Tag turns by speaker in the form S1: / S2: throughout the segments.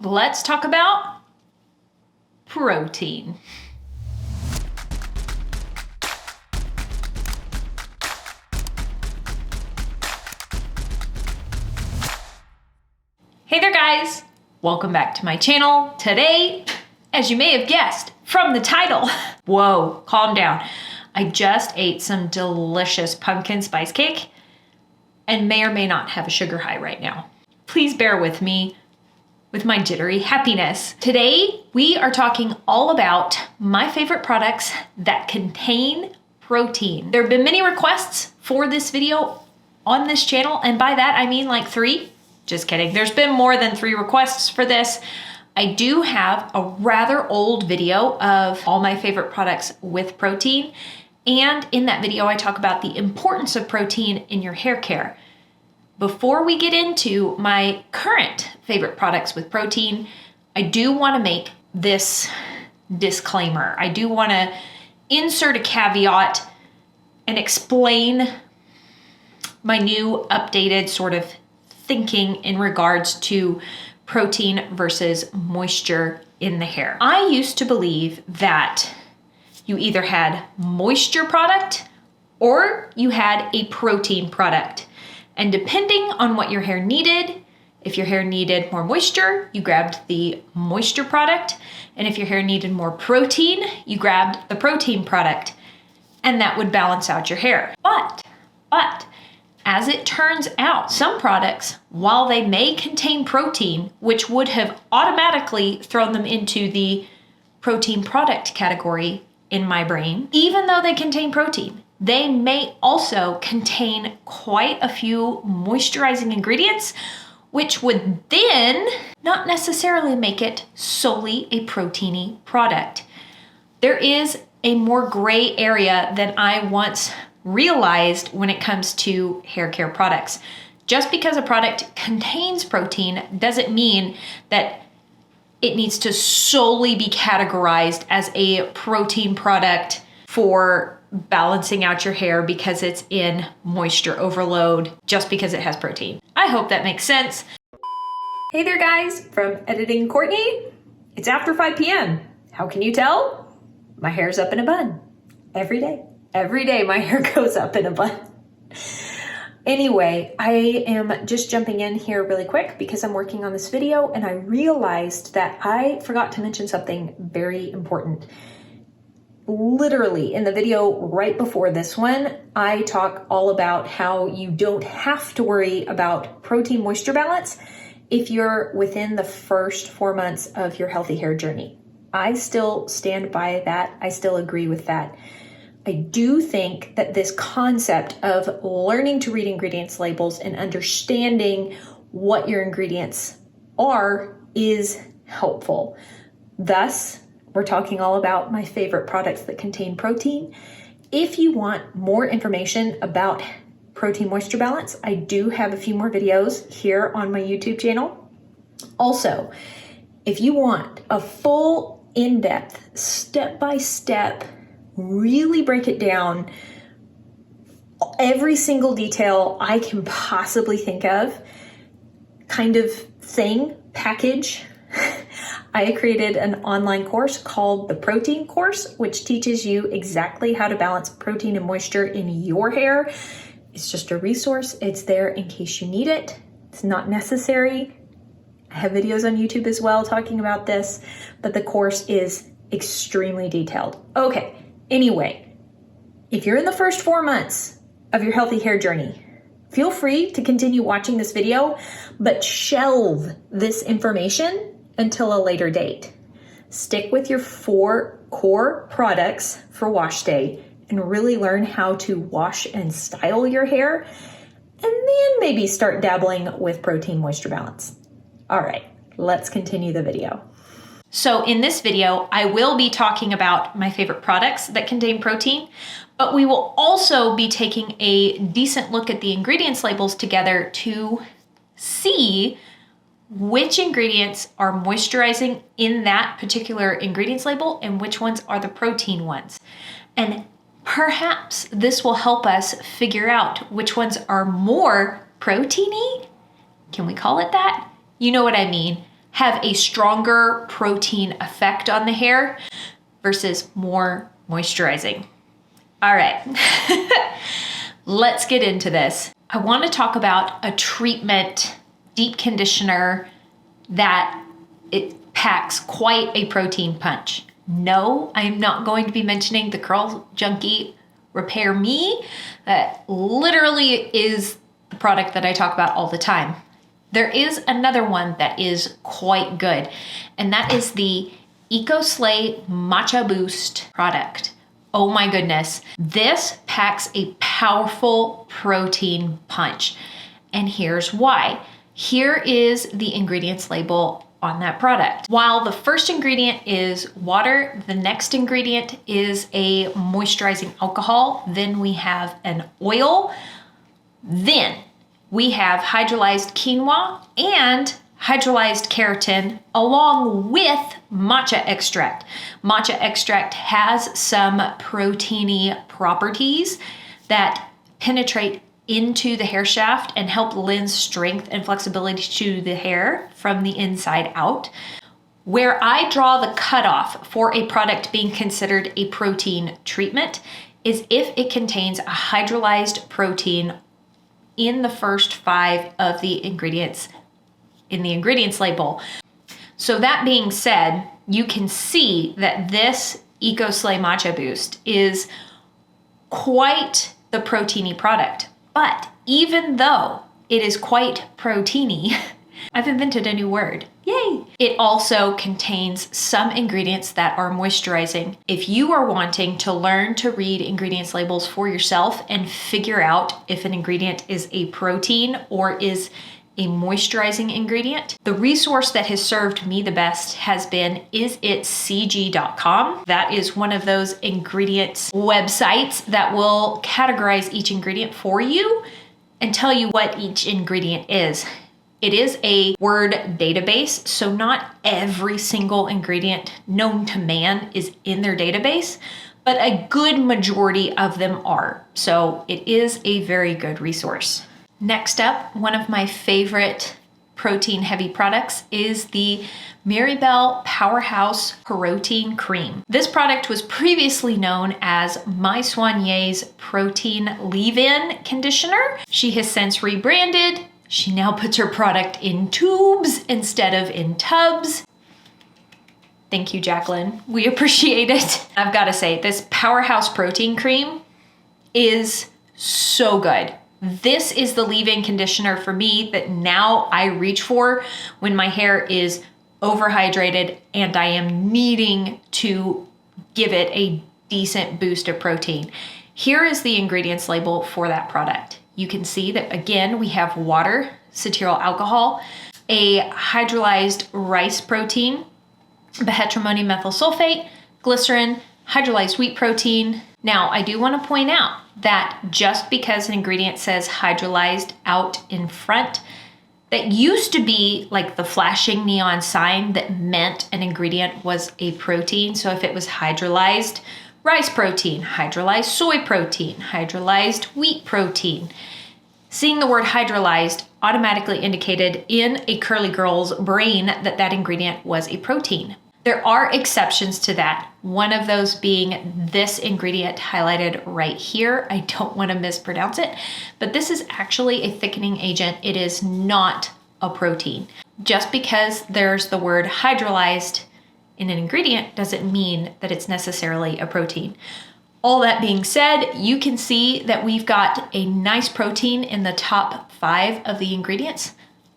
S1: let's talk about protein. Hey there guys, welcome back to my channel. Today, as you may have guessed from the title, whoa, calm down. I just ate some delicious pumpkin spice cake and may or may not have a sugar high right now. Please bear with me with my jittery happiness. Today, we are talking all about my favorite products that contain protein. There have been many requests for this video on this channel, and by that I mean like 3. Just kidding. There's been more than 3 requests for this. I do have a rather old video of all my favorite products with protein. And in that video, I talk about the importance of protein in your hair care. Before we get into my current favorite products with protein, I do want to make this disclaimer. I do want to insert a caveat and explain my new updated sort of thinking in regards to protein versus moisture in the hair. I used to believe that you either had moisture product or you had a protein product. And depending on what your hair needed, if your hair needed more moisture, you grabbed the moisture product. And if your hair needed more protein, you grabbed the protein product. And that would balance out your hair. But as it turns out, some products, while they may contain protein, which would have automatically thrown them into the protein product category in my brain, even though they contain protein, they may also contain quite a few moisturizing ingredients, which would then not necessarily make it solely a proteiny product. There is a more gray area than I once realized when it comes to hair care products. Just because a product contains protein doesn't mean that it needs to solely be categorized as a protein product for balancing out your hair because it's in moisture overload just because it has protein. I hope that makes sense. Hey there guys, from Editing Courtney. It's after 5 p.m. How can you tell? My hair's up in a bun every day. Every day my hair goes up in a bun. Anyway, I am just jumping in here really quick because I'm working on this video and I realized that I forgot to mention something very important. Literally in the video right before this one, I talk all about how you don't have to worry about protein moisture balance if you're within the first 4 months of your healthy hair journey. I still stand by that. I still agree with that. I do think that this concept of learning to read ingredients labels and understanding what your ingredients are is helpful. Thus, we're talking all about my favorite products that contain protein. If you want more information about protein moisture balance, I do have a few more videos here on my YouTube channel. Also, if you want a full, in-depth, step-by-step, really break it down, every single detail I can possibly think of kind of thing, package, I created an online course called the Protein Course, which teaches you exactly how to balance protein and moisture in your hair. It's just a resource. It's there in case you need it. It's not necessary. I have videos on YouTube as well talking about this, but the course is extremely detailed. Okay. Anyway, if you're in the first 4 months of your healthy hair journey, feel free to continue watching this video, but shelve this information until a later date. Stick with your 4 core products for wash day and really learn how to wash and style your hair, and then maybe start dabbling with protein moisture balance. All right, let's continue the video. So in this video, I will be talking about my favorite products that contain protein, but we will also be taking a decent look at the ingredients labels together to see which ingredients are moisturizing in that particular ingredients label and which ones are the protein ones. And perhaps this will help us figure out which ones are more proteiny. Can we call it that? You know what I mean. have a stronger protein effect on the hair versus more moisturizing. All right, let's get into this. I want to talk about a treatment deep conditioner that it packs quite a protein punch. No, I'm not going to be mentioning the Curl Junkie Repair Me. That literally is the product that I talk about all the time. There is another one that is quite good, and that is the EcoSlay Matcha Boost product. Oh my goodness. This packs a powerful protein punch, and here's why. Here is the ingredients label on that product. While the first ingredient is water, the next ingredient is a moisturizing alcohol, then we have an oil, then we have hydrolyzed quinoa and hydrolyzed keratin along with matcha extract. Matcha extract has some proteiny properties that penetrate into the hair shaft and help lend strength and flexibility to the hair from the inside out. Where I draw the cutoff for a product being considered a protein treatment is if it contains a hydrolyzed protein in the first 5 of the ingredients in the ingredients label. So that being said, you can see that this EcoSlay Matcha Boost is quite the proteiny product. But even though it is quite proteiny, I've invented a new word. Yay! It also contains some ingredients that are moisturizing. If you are wanting to learn to read ingredients labels for yourself and figure out if an ingredient is a protein or is a moisturizing ingredient, the resource that has served me the best has been isitcg.com. That is one of those ingredients websites that will categorize each ingredient for you and tell you what each ingredient is. It is a word database, so not every single ingredient known to man is in their database, but a good majority of them are. So it is a very good resource. Next up, one of my favorite protein heavy products is the Miribel Powerhouse Protein Cream. This product was previously known as My Yeay's Protein Leave-In Conditioner. She has since rebranded. She now puts her product in tubes instead of in tubs. Thank you, Jacqueline. We appreciate it. I've got to say, this Powerhouse Protein Cream is so good. This is the leave-in conditioner for me that now I reach for when my hair is overhydrated and I am needing to give it a decent boost of protein. Here is the ingredients label for that product. You can see that again, we have water, cetyl alcohol, a hydrolyzed rice protein, behydramonium methyl sulfate, glycerin, hydrolyzed wheat protein. Now, I do want to point out that just because an ingredient says hydrolyzed out in front, that used to be like the flashing neon sign that meant an ingredient was a protein. So if it was hydrolyzed rice protein, hydrolyzed soy protein, hydrolyzed wheat protein, seeing the word hydrolyzed automatically indicated in a curly girl's brain that that ingredient was a protein. There are exceptions to that. One of those being this ingredient highlighted right here. I don't want to mispronounce it, but this is actually a thickening agent. It is not a protein. Just because there's the word hydrolyzed in an ingredient doesn't mean that it's necessarily a protein. All that being said, you can see that we've got a nice protein in the top 5 of the ingredients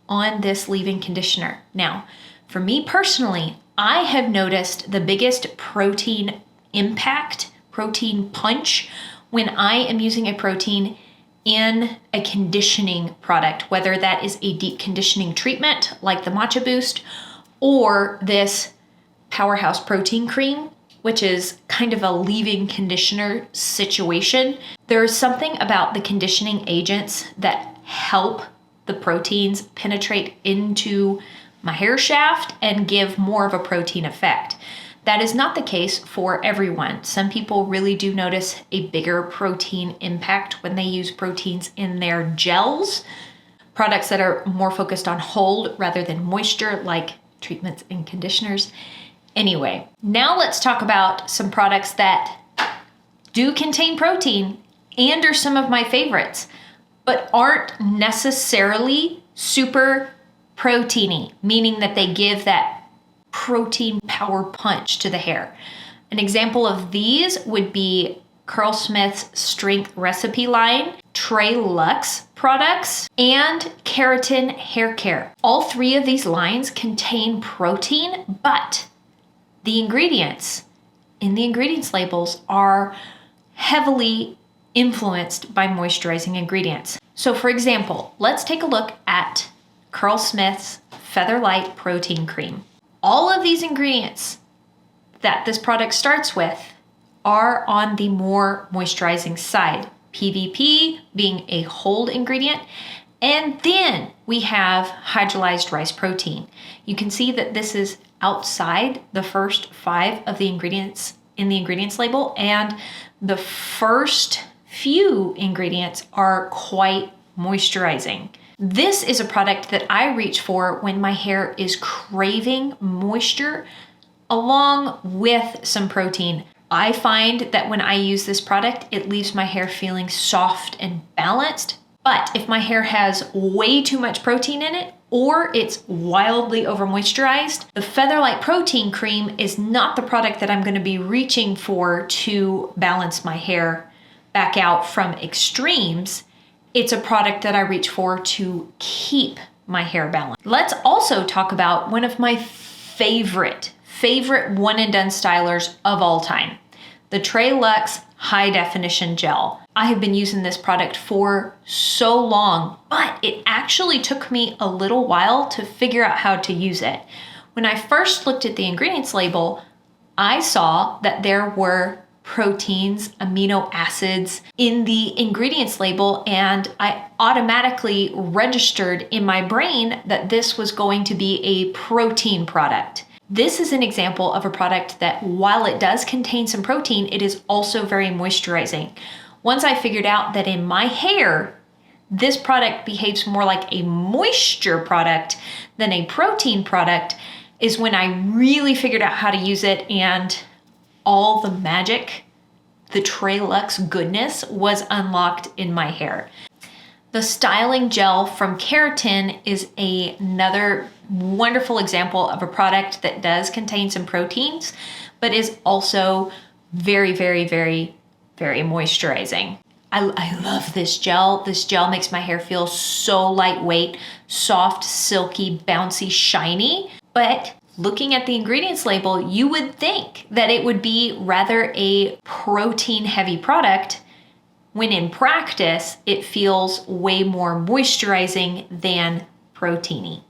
S1: on this leave-in conditioner. Now, for me personally, I have noticed the biggest protein impact, protein punch, when I am using a protein in a conditioning product, whether that is a deep conditioning treatment like the Matcha Boost or this Powerhouse Protein Cream, which is kind of a leave-in conditioner situation. There is something about the conditioning agents that help the proteins penetrate into my hair shaft and give more of a protein effect. That is not the case for everyone. Some people really do notice a bigger protein impact when they use proteins in their gels. Products that are more focused on hold rather than moisture, like treatments and conditioners. Anyway, now let's talk about some products that do contain protein and are some of my favorites, but aren't necessarily super proteiny, meaning that they give that protein power punch to the hair. An example of these would be Curlsmith's Strength Recipe line, Trey Luxe products, and Keratin Hair Care. All three of these lines contain protein, but the ingredients in the ingredients labels are heavily influenced by moisturizing ingredients. So for example, let's take a look at Curlsmith's Featherlight Protein Cream. All of these ingredients that this product starts with are on the more moisturizing side. PVP being a hold ingredient, and then we have hydrolyzed rice protein. You can see that this is outside the first 5 of the ingredients in the ingredients label, and the first few ingredients are quite moisturizing. This is a product that I reach for when my hair is craving moisture along with some protein. I find that when I use this product, it leaves my hair feeling soft and balanced. But if my hair has way too much protein in it, or it's wildly over moisturized, the Featherlight Protein Cream is not the product that I'm going to be reaching for to balance my hair back out from extremes. It's a product that I reach for to keep my hair balanced. Let's also talk about one of my favorite one and done stylers of all time, the Trey Luxe High Definition Gel. I have been using this product for so long, but it actually took me a little while to figure out how to use it. When I first looked at the ingredients label, I saw that there were proteins, amino acids in the ingredients label, and I automatically registered in my brain that this was going to be a protein product. This is an example of a product that, while it does contain some protein, it is also very moisturizing. Once I figured out that in my hair, this product behaves more like a moisture product than a protein product, is when I really figured out how to use it, and all the magic, the Trey Luxe goodness, was unlocked in my hair. The styling gel from Keratin is another wonderful example of a product that does contain some proteins, but is also very, very, very, very moisturizing. I love this gel. This gel makes my hair feel so lightweight, soft, silky, bouncy, shiny. But looking at the ingredients label, you would think that it would be rather a protein-heavy product, when in practice, it feels way more moisturizing than proteiny.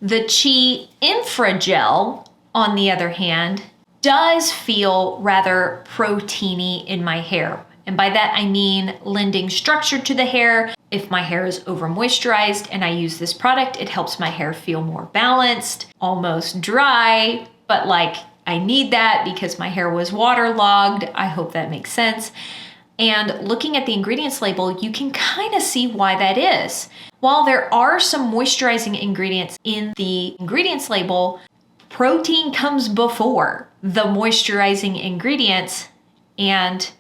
S1: The Chi Infra Gel, on the other hand, does feel rather proteiny in my hair. And by that, I mean lending structure to the hair. If my hair is over moisturized and I use this product, it helps my hair feel more balanced, almost dry, but like I need that because my hair was waterlogged. I hope that makes sense. And looking at the ingredients label, you can kind of see why that is. While there are some moisturizing ingredients in the ingredients label, protein comes before the moisturizing ingredients and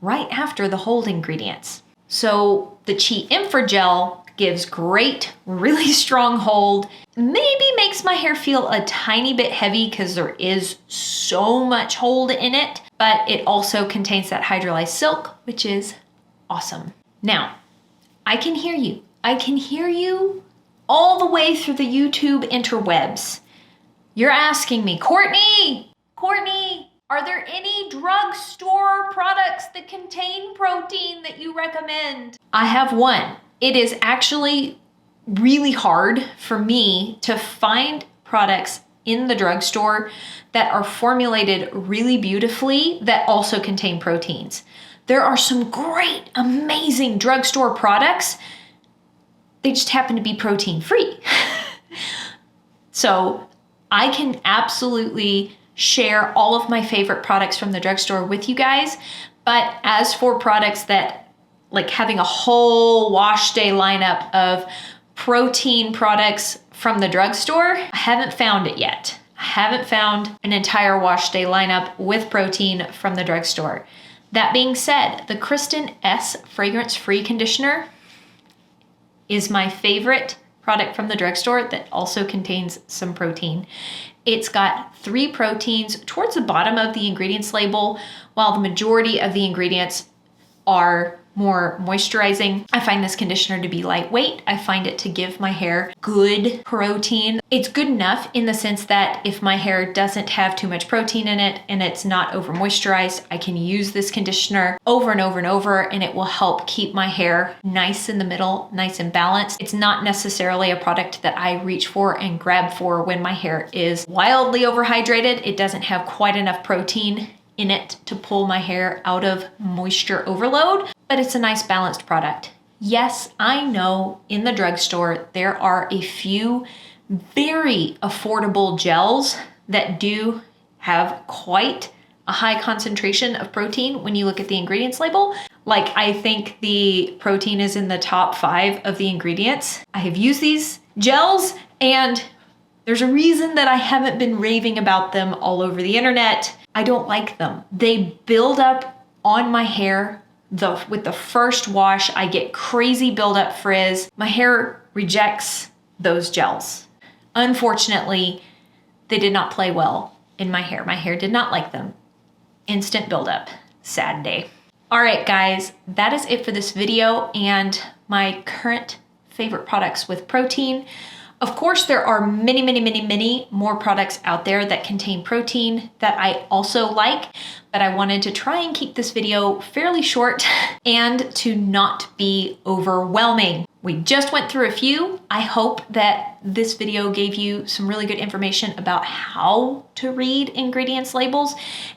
S1: right after the hold ingredients. So the Chi Infra Gel gives great, really strong hold, maybe makes my hair feel a tiny bit heavy because there is so much hold in it, but it also contains that hydrolyzed silk, which is awesome. Now, I can hear you. I can hear you all the way through the YouTube interwebs. You're asking me, Courtney, are there any drugstore products that contain protein that you recommend? I have one. It is actually really hard for me to find products in the drugstore that are formulated really beautifully that also contain proteins. There are some great, amazing drugstore products. They just happen to be protein free. So I can absolutely share all of my favorite products from the drugstore with you guys. But as for products that, like having a whole wash day lineup of protein products from the drugstore. I haven't found it yet. I haven't found an entire wash day lineup with protein from the drugstore. That being said, the Kristen S fragrance-free conditioner is my favorite product from the drugstore that also contains some protein. It's got 3 proteins towards the bottom of the ingredients label, while the majority of the ingredients are more moisturizing. I find this conditioner to be lightweight. I find it to give my hair good protein. It's good enough in the sense that if my hair doesn't have too much protein in it and it's not over moisturized, I can use this conditioner over and over and over, and it will help keep my hair nice in the middle, nice and balanced. It's not necessarily a product that I reach for and grab for when my hair is wildly overhydrated. It doesn't have quite enough protein in it to pull my hair out of moisture overload, but it's a nice balanced product. Yes, I know in the drugstore there are a few very affordable gels that do have quite a high concentration of protein when you look at the ingredients label. Like, I think the protein is in the top 5 of the ingredients. I have used these gels and there's a reason that I haven't been raving about them all over the internet. I don't like them. They build up on my hair. With the first wash, I get crazy buildup frizz. My hair rejects those gels. Unfortunately, they did not play well in my hair. My hair did not like them. Instant buildup. Sad day. All right, guys, that is it for this video and my current favorite products with protein. Of course, there are many, many, many, many more products out there that contain protein that I also like, but I wanted to try and keep this video fairly short and to not be overwhelming. We just went through a few. I hope that this video gave you some really good information about how to read ingredients labels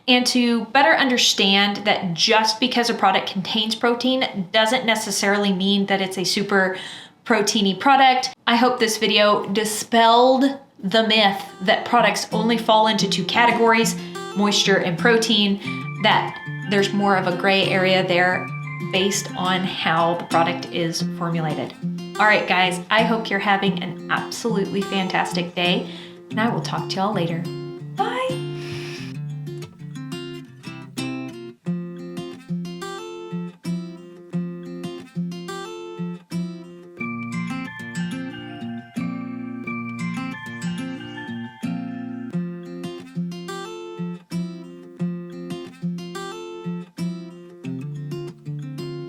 S1: and to better understand that just because a product contains protein doesn't necessarily mean that it's a super proteiny product. I hope this video dispelled the myth that products only fall into 2 categories, moisture and protein, that there's more of a gray area there based on how the product is formulated. All right, guys, I hope you're having an absolutely fantastic day, and I will talk to y'all later. Bye.